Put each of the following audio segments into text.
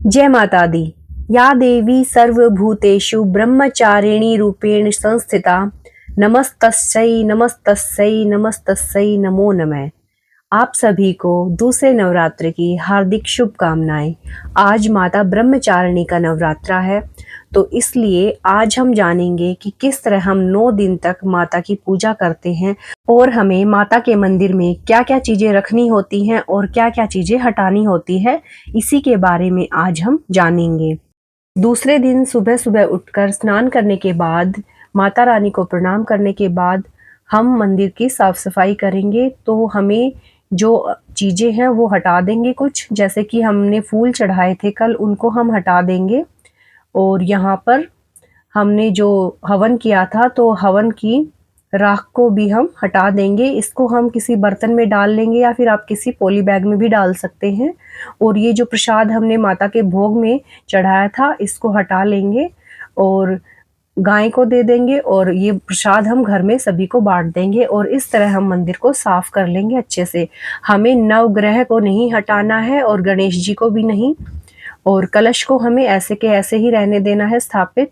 जय माता दी। या देवी सर्वभूतेषु ब्रह्मचारिणी रूपेण संस्थिता नमस्तस्यै नमस्तस्यै नमस्तस्यै नमो नमः। आप सभी को दूसरे नवरात्र की हार्दिक शुभकामनाएं। आज माता ब्रह्मचारिणी का नवरात्रा है, तो इसलिए आज हम जानेंगे कि किस तरह हम 9 दिन तक माता की पूजा करते हैं और हमें माता के मंदिर में क्या क्या चीजें रखनी होती हैं और क्या क्या चीजें हटानी होती है, इसी के बारे में आज हम जानेंगे। दूसरे दिन सुबह सुबह उठकर स्नान करने के बाद, माता रानी को प्रणाम करने के बाद हम मंदिर की साफ सफाई करेंगे। तो हमें जो चीजें हैं वो हटा देंगे, कुछ जैसे कि हमने फूल चढ़ाए थे कल, उनको हम हटा देंगे। और यहाँ पर हमने जो हवन किया था, तो हवन की राख को भी हम हटा देंगे। इसको हम किसी बर्तन में डाल लेंगे या फिर आप किसी पॉली बैग में भी डाल सकते हैं। और ये जो प्रसाद हमने माता के भोग में चढ़ाया था, इसको हटा लेंगे और गाय को दे देंगे और ये प्रसाद हम घर में सभी को बांट देंगे। और इस तरह हम मंदिर को साफ कर लेंगे अच्छे से। हमें नवग्रह को नहीं हटाना है और गणेश जी को भी नहीं, और कलश को हमें ऐसे के ऐसे ही रहने देना है स्थापित।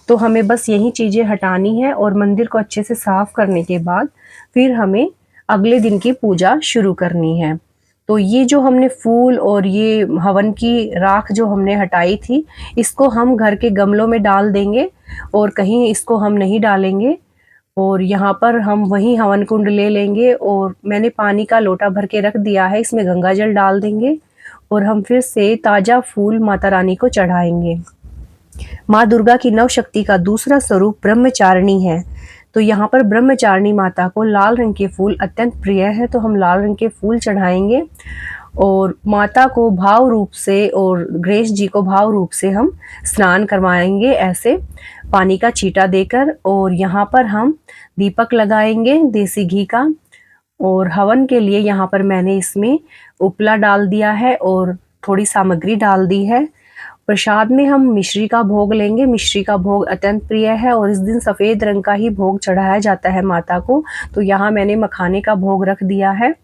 तो हमें बस यही चीजें हटानी है और मंदिर को अच्छे से साफ करने के बाद फिर हमें अगले दिन की पूजा शुरू करनी है। तो ये जो हमने फूल और ये हवन की राख जो हमने हटाई थी, इसको हम घर के गमलों में डाल देंगे और कहीं इसको हम नहीं डालेंगे। और यहाँ पर हम वही हवन कुंड ले लेंगे और मैंने पानी का लोटा भर के रख दिया है, इसमें गंगा जल डाल देंगे और हम फिर से ताजा फूल माता रानी को चढ़ाएंगे। माँ दुर्गा की नव शक्ति का दूसरा स्वरूप ब्रह्मचारिणी है। तो यहाँ पर ब्रह्मचारिणी माता को लाल रंग के फूल अत्यंत प्रिय है, तो हम लाल रंग के फूल चढ़ाएंगे और माता को भाव रूप से और गणेश जी को भाव रूप से हम स्नान करवाएंगे, ऐसे पानी का छींटा देकर। और यहाँ पर हम दीपक लगाएंगे देसी घी का। और हवन के लिए यहाँ पर मैंने इसमें उपला डाल दिया है और थोड़ी सामग्री डाल दी है। प्रसाद में हम मिश्री का भोग लेंगे। मिश्री का भोग अत्यंत प्रिय है और इस दिन सफ़ेद रंग का ही भोग चढ़ाया जाता है माता को। तो यहाँ मैंने मखाने का भोग रख दिया है।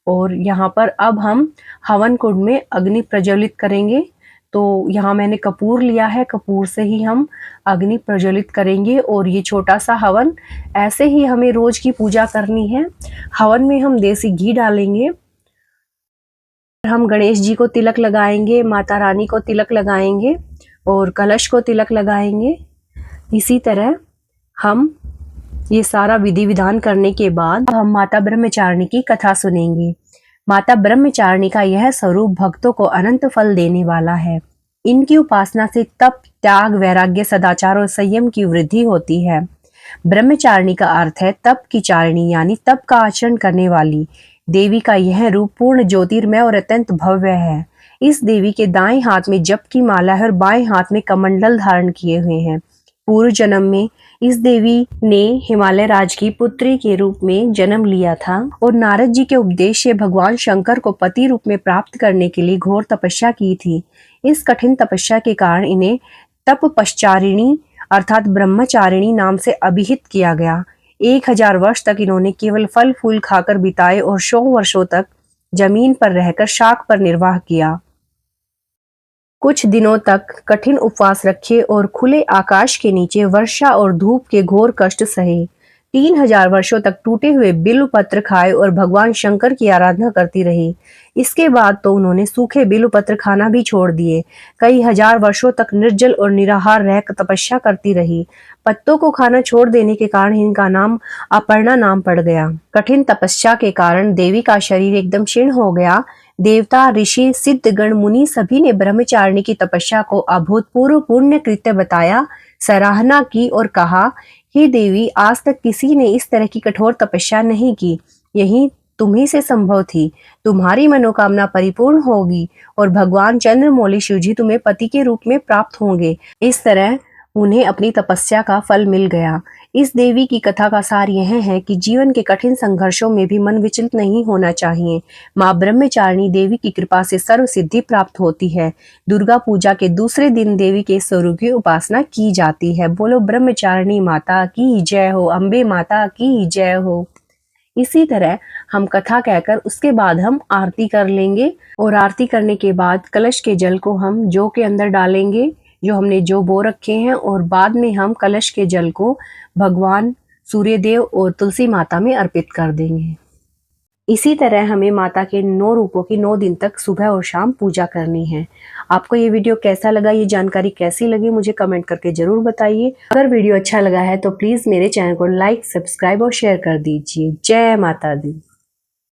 और यहाँ पर अब हम हवन कुंड में अग्नि प्रज्वलित करेंगे। तो यहाँ मैंने कपूर लिया है, कपूर से ही हम अग्नि प्रज्वलित करेंगे। और ये छोटा सा हवन, ऐसे ही हमें रोज की पूजा करनी है। हवन में हम देसी घी डालेंगे, हम गणेश जी को तिलक लगाएंगे, माता रानी को तिलक लगाएंगे और कलश को तिलक लगाएंगे। इसी तरह हम ये सारा विधि विधान करने के बाद हम माता ब्रह्मचारिणी की कथा सुनेंगे। माता ब्रह्मचारिणी का यह स्वरूप भक्तों को अनंत फल देने वाला है। इनकी उपासना से तप, त्याग, वैराग्य, सदाचार और संयम की वृद्धि होती है। ब्रह्मचारिणी का अर्थ है तप की चारिणी, यानी तप का आचरण करने वाली। देवी का यह रूप पूर्ण ज्योतिर्मय और अत्यंत भव्य है। इस देवी के दाएं हाथ में जप की माला है और बाएं हाथ में कमंडल धारण किए हुए हैं। पूर्व जन्म में इस देवी ने हिमालय राज की पुत्री के रूप में जन्म लिया था और नारद जी के उपदेश से भगवान शंकर को पति रूप में प्राप्त करने के लिए घोर तपस्या की थी। इस कठिन तपस्या के कारण इन्हें तपश्चारिणी अर्थात ब्रह्मचारिणी नाम से अभिहित किया गया। 1000 वर्ष तक इन्होंने केवल फल फूल खाकर बिताए और 100 वर्षों तक जमीन पर रहकर शाक पर निर्वाह किया। कुछ दिनों तक कठिन उपवास रखे और खुले आकाश के नीचे वर्षा और धूप के घोर कष्ट सहे। 3000 वर्षों तक टूटे हुए बिल्व पत्र खाए और भगवान शंकर की आराधना करती रही। इसके बाद तो उन्होंने सूखे बिल्व पत्र खाना भी छोड़ दिए। कई हजार वर्षों तक निर्जल और निराहार रह तपस्या करती रही। पत्तों को खाना छोड़ देने के कारण इनका नाम अपर्णा नाम पड़ गया। कठिन तपस्या के कारण देवी का शरीर एकदम क्षीण हो गया। देवता, ऋषि, सिद्ध गण, मुनि सभी ने ब्रह्मचारिणी की तपस्या को अभूतपूर्व पुण्य कृत्य बताया, सराहना की और कहा, हे देवी, आज तक किसी ने इस तरह की कठोर तपस्या नहीं की। यही तुम्ही से संभव थी। तुम्हारी मनोकामना परिपूर्ण होगी और भगवान चंद्रमौली शिव जी तुम्हें पति के रूप में प्राप्त होंगे। इस तरह उन्हें अपनी तपस्या का फल मिल गया। इस देवी की कथा का सार यह है कि जीवन के कठिन संघर्षों में भी मन विचलित नहीं होना चाहिए। माँ ब्रह्मचारिणी देवी की कृपा से सर्व सिद्धि प्राप्त होती है। दुर्गा पूजा के दूसरे दिन देवी के स्वरूप की उपासना की जाती है। बोलो ब्रह्मचारिणी माता की जय हो, अम्बे माता की जय हो। इसी तरह हम कथा कहकर उसके बाद हम आरती कर लेंगे और आरती करने के बाद कलश के जल को हम जौ के अंदर डालेंगे, जो हमने जौ बो रखे हैं, और बाद में हम कलश के जल को भगवान सूर्यदेव और तुलसी माता में अर्पित कर देंगे। इसी तरह हमें माता के 9 रूपों की 9 दिन तक सुबह और शाम पूजा करनी है। आपको ये वीडियो कैसा लगा, ये जानकारी कैसी लगी, मुझे कमेंट करके जरूर बताइए। अगर वीडियो अच्छा लगा है तो प्लीज मेरे चैनल को लाइक, सब्सक्राइब और शेयर कर दीजिए। जय माता दी।